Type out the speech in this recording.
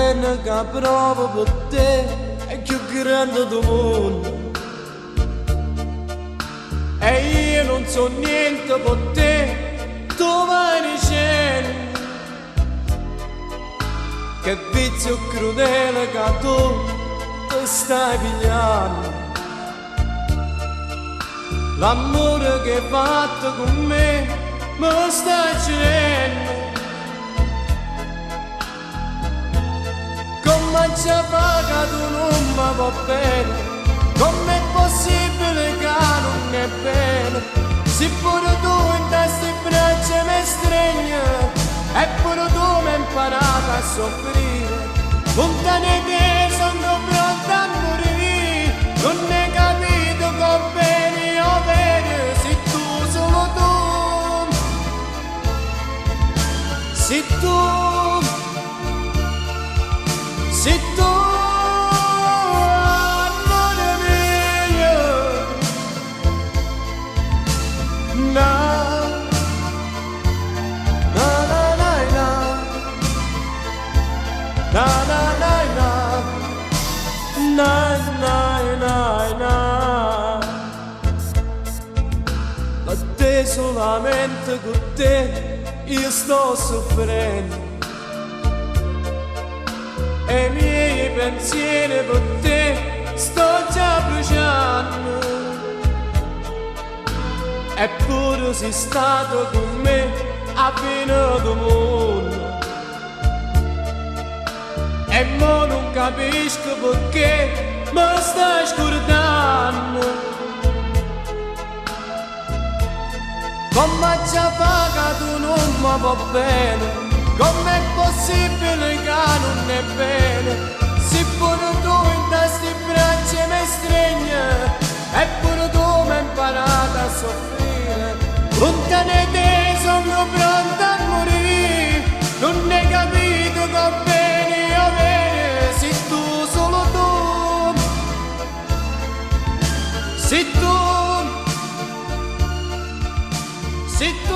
pena che provo per te è più grande del mondo. E io non so niente per te, tu vai dicendo che vizio crudele che tu ti stai pigliando. L'amore che hai fatto con me mi stai uccidendo. Come ci fa che tu non mi va bene? Com'è possibile che non è bene? Se pure tu in queste braccia mi stringi, e pure tu mi hai imparato a soffrire. Lontano da te sono pronta a morire. Non hai capito che bene io vedo, se tu solo tu. Se tu, se tu ma te solamente con te io sto soffrendo, e i miei pensieri per te sto già bruciando. Eppure sei stato con me a fine del mondo, e mo non capisco perché mi stai scordando. Come ci fa che tu non mi va bene? Com'è possibile che non è bene? Se pure tu in queste braccia mi stringi, e pure tu mi hai imparato a soffrire. Lontano da te sono pronta a morire. Non hai capito che bene io vedo, se tu solo tu. Se tu, se tu